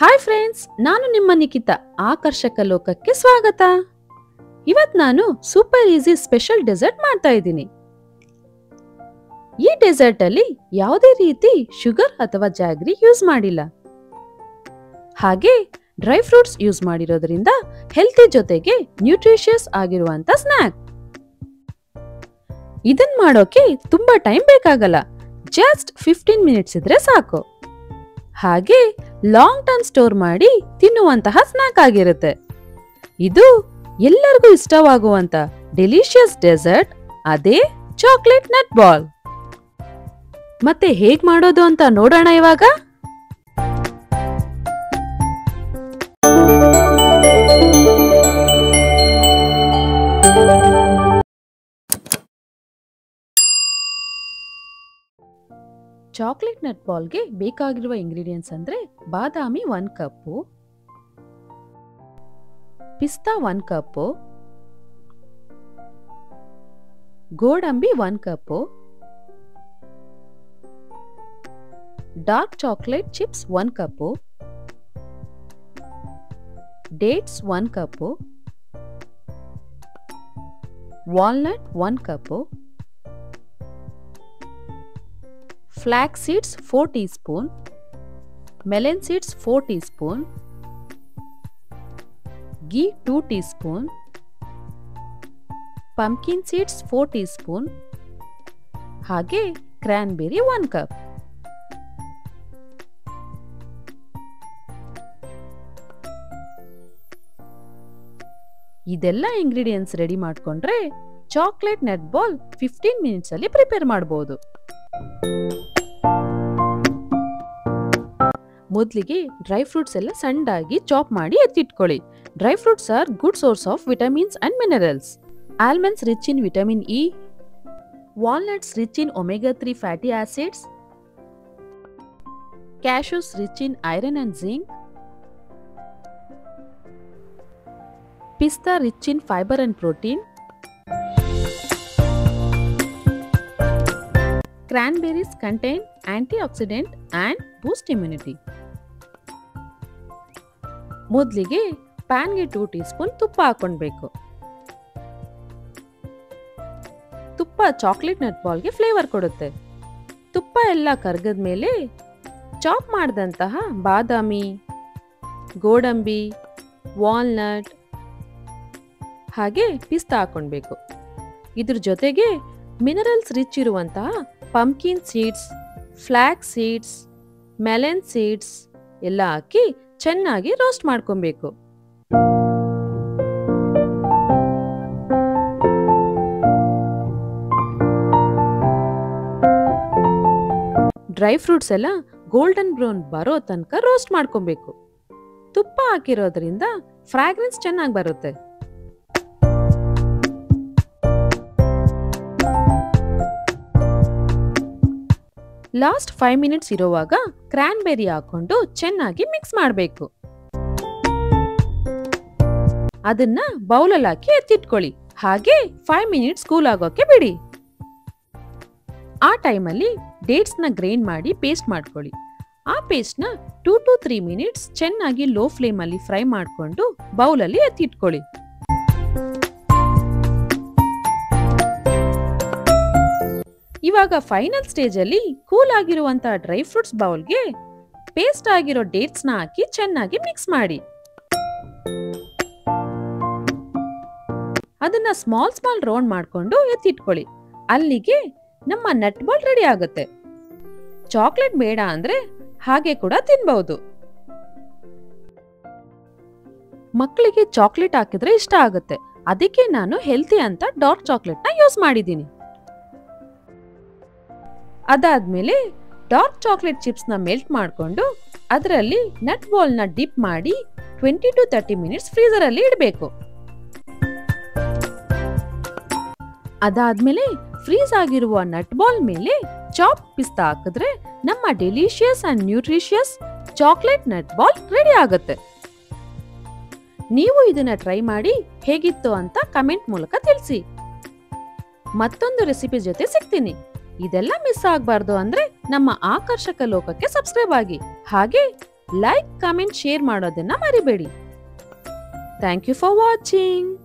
Hi friends, ನಾನು ನಿಮ್ಮ ನಿಖಿತಾ. ಆಕರ್ಷಕ ಲೋಕಕ್ಕೆ ಸ್ವಾಗತ. ಇವತ್ತು ನಾನು ಸೂಪರ್ ಈಸಿ ಸ್ಪೆಷಲ್ ಡೆಸರ್ಟ್ ಮಾಡ್ತಾ ಇದ್ದೀನಿ. ಈ ಡೆಸರ್ಟ್ ಅಲ್ಲಿ ಯಾವುದೇ ರೀತಿ ಶುಗರ್ ಅಥವಾ ಜಾಗ್ರಿ ಯೂಸ್ ಮಾಡಿಲ್ಲ. ಹಾಗೆ ಡ್ರೈ ಫ್ರೂಟ್ಸ್ ಯೂಸ್ ಮಾಡಿರೋದ್ರಿಂದ ಹೆಲ್ತಿ ಜೊತೆಗೆ ನ್ಯೂಟ್ರಿಷಿಯಸ್ ಆಗಿರುವಂತ ಸ್ನ್ಯಾಕ್. ಇದನ್ ಮಾಡೋಕೆ ತುಂಬಾ ಟೈಮ್ ಬೇಕಾಗಲ್ಲ. ಜಸ್ಟ್ 15 ಮಿನಿಟ್ಸ್ ಇದ್ರೆ ಸಾಕು. ಹಾಗೆ ಲಾಂಗ್ ಟರ್ಮ್ ಸ್ಟೋರ್ ಮಾಡಿ ತಿನ್ನುವಂತಹ ಸ್ನ್ಯಾಕ್ ಆಗಿರುತ್ತೆ. ಇದು ಎಲ್ಲರಿಗೂ ಇಷ್ಟವಾಗುವಂತ ಡೆಲಿಷಿಯಸ್ ಡೆಸರ್ಟ್, ಅದೇ ಚಾಕ್ಲೇಟ್ ನಟ್ ಬಾಲ್. ಮತ್ತೆ ಹೇಗ್ ಮಾಡೋದು ಅಂತ ನೋಡೋಣ ಇವಾಗ. ಚಾಕ್ಲೇಟ್ ನಟ್ ಬಾಲ್ಗೆ ಬೇಕಾಗಿರುವ ಇಂಗ್ರೀಡಿಯೆಂಟ್ಸ್ ಅಂದ್ರೆ ಬಾದಾಮಿ 1 ಕಪ್ಪು, ಪಿಸ್ತಾ 1 ಕಪ್ಪು, ಗೋಡಂಬಿ 1 cup, dark chocolate chips 1 cup, dates 1 cup, walnut 1 cup, flax seeds 4 teaspoon, melon seeds 4 teaspoon, ghee 2 teaspoon, pumpkin seeds 4 teaspoon, ಹಾಗೆ ಕ್ರಾನ್ಬೆರಿ 1 ಕಪ್. ಇದೆಲ್ಲ ಇಂಗ್ರೀಡಿಯೆಂಟ್ಸ್ ರೆಡಿ ಮಾಡ್ಕೊಂಡ್ರೆ ಚಾಕ್ಲೇಟ್ ನಟ್ ಬಾಲ್ 15 ಮಿನಿಟ್ಸ್ ಅಲ್ಲಿ prepare ಮಾಡಬಹುದು. ಮೊದಲಿಗೆ ಡ್ರೈ ಫ್ರೂಟ್ಸ್ ಎಲ್ಲ ಸಣ್ಣದಾಗಿ chop ಮಾಡಿ ಎತ್ತಿಟ್ಕೊಳ್ಳಿ. Dry fruits are good source of vitamins and minerals. Almonds rich in vitamin E, walnuts rich in omega 3 fatty acids, cashews rich in iron and zinc, pista rich in fibre and protein, cranberries contain antioxidant and boost immunity. ಮೊದಲಿಗೆ ಪ್ಯಾನ್ಗೆ 2 teaspoon ತುಪ್ಪ ಹಾಕೊಂಡ್ಬೇಕು. ತುಪ್ಪ chocolate nut ಬಾಲ್ಗೆ flavour ಕೊಡುತ್ತೆ. ತುಪ್ಪ ಎಲ್ಲ ಕರಗದ ಮೇಲೆ chop ಮಾಡಿದಂತಹ ಬಾದಾಮಿ, ಗೋಡಂಬಿ, ವಾಲ್ನಟ್ ಹಾಗೆ ಪಿಸ್ತಾ ಹಾಕೊಂಡ್ಬೇಕು. ಇದ್ರ ಜೊತೆಗೆ ಮಿನರಲ್ಸ್ ರಿಚ್ ಇರುವಂತಹ pumpkin seeds, flax seeds, melon seeds ಎಲ್ಲ ಹಾಕಿ ಚೆನ್ನಾಗಿ ರೋಸ್ಟ್ ಮಾಡ್ಕೊಬೇಕು. ಡ್ರೈ ಫ್ರೂಟ್ಸ್ ಎಲ್ಲ ಗೋಲ್ಡನ್ ಬ್ರೌನ್ ಬರೋ ತನಕ ರೋಸ್ಟ್ ಮಾಡ್ಕೊಬೇಕು. ತುಪ್ಪ ಹಾಕಿರೋದ್ರಿಂದ ಫ್ರಾಗ್ರೆನ್ಸ್ ಚೆನ್ನಾಗಿ ಬರುತ್ತೆ. ಲಾಸ್ಟ್ 5 ಮಿನಿಟ್ಸ್ ಇರುವಾಗ ಕ್ರಾನ್ಬೆರಿ ಹಾಕೊಂಡು ಚೆನ್ನಾಗಿ ಮಿಕ್ಸ್ ಮಾಡಬೇಕು. ಅದನ್ನ ಬೌಲಲ್ಲಿ ಹಾಕಿ ಎತ್ತಿಟ್ಕೊಳ್ಳಿ. ಹಾಗೆ 5 ಮಿನಿಟ್ಸ್ ಕೂಲ್ ಆಗೋಕೆ ಬಿಡಿ. ಆ ಟೈಮಲ್ಲಿ ಡೇಟ್ಸ್ ನ ಗ್ರೈಂಡ್ ಮಾಡಿ ಪೇಸ್ಟ್ ಮಾಡ್ಕೊಳ್ಳಿ. ಆ ಪೇಸ್ಟ್ ನ 2 to 3 ಮಿನಿಟ್ಸ್ ಚೆನ್ನಾಗಿ ಲೋ ಫ್ಲೇಮ್ ಅಲ್ಲಿ ಫ್ರೈ ಮಾಡ್ಕೊಂಡು ಬೌಲಲ್ಲಿ ಎತ್ತಿಟ್ಕೊಳ್ಳಿ. ಇವಾಗ ಫೈನಲ್ ಸ್ಟೇಜ್ ಅಲ್ಲಿ ಕೂಲ್ ಆಗಿರುವಂತಹ ಡ್ರೈ ಫ್ರೂಟ್ಸ್ ಬೌಲ್ಗೆ ಪೇಸ್ಟ್ ಆಗಿರೋ ಡೇಟ್ಸ್ ನ ಹಾಕಿ ಚೆನ್ನಾಗಿ ಮಿಕ್ಸ್ ಮಾಡಿ. ಅದನ್ನ ಸ್ಮಾಲ್ ರೌಂಡ್ ಮಾಡ್ಕೊಂಡು ಎತ್ತಿಟ್ಕೊಳ್ಳಿ. ಅಲ್ಲಿಗೆ ನಮ್ಮ ನಟ್ ಬಾಲ್ ರೆಡಿ ಆಗುತ್ತೆ. ಚಾಕ್ಲೇಟ್ ಬೇಡ ಅಂದ್ರೆ ಹಾಗೆ ಕೂಡ ತಿನ್ಬಹುದು. ಮಕ್ಕಳಿಗೆ ಚಾಕ್ಲೇಟ್ ಹಾಕಿದ್ರೆ ಇಷ್ಟ ಆಗುತ್ತೆ. ಅದಕ್ಕೆ ನಾನು ಹೆಲ್ತಿ ಅಂತ ಡಾರ್ಕ್ ಚಾಕ್ಲೇಟ್ ನ ಯೂಸ್ ಮಾಡಿದ್ದೀನಿ. ಅದಾದ್ಮೇಲೆ ಡಾರ್ಕ್ ಚಾಕ್ಲೇಟ್ ಚಿಪ್ಸ್ ನ ಮೆಲ್ಟ್ ಮಾಡ್ಕೊಂಡು ಅದರಲ್ಲಿ ನಟ್ ಬಾಲ್ ನ ಡಿಪ್ ಮಾಡಿ 20 to 30 ಮಿನಿಟ್ಸ್ ಫ್ರೀಜರ್ ಅಲ್ಲಿ ಇಡಬೇಕು. ಅದಾದ್ಮೇಲೆ ಫ್ರೀಸ್ ಆಗಿರುವ ನಟ್ ಬಾಲ್ ಮೇಲೆ ಚಾಪ್ ಪಿಸ್ತಾ ಹಾಕಿದ್ರೆ ನಮ್ಮ delicious and nutritious chocolate nut ball ready ಆಗುತ್ತೆ. ನೀವು ಇದನ್ನ ಟ್ರೈ ಮಾಡಿ ಹೇಗಿತ್ತು ಅಂತ ಕಮೆಂಟ್ ಮೂಲಕ ತಿಳಿಸಿ. ಮತ್ತೊಂದು ರೆಸಿಪಿ ಜೊತೆ ಸಿಗ್ತೀನಿ. ಇದೆಲ್ಲ ಮಿಸ್ ಆಗಬಾರ್ದು ಅಂದ್ರೆ ನಮ್ಮ ಆಕರ್ಷಕ ಲೋಕಕ್ಕೆ ಸಬ್ಸ್ಕ್ರೈಬ್ ಆಗಿ. ಹಾಗೆ ಲೈಕ್, ಕಾಮೆಂಟ್, ಶೇರ್ ಮಾಡೋದನ್ನ ಮರಿಬೇಡಿ. Thank you for watching.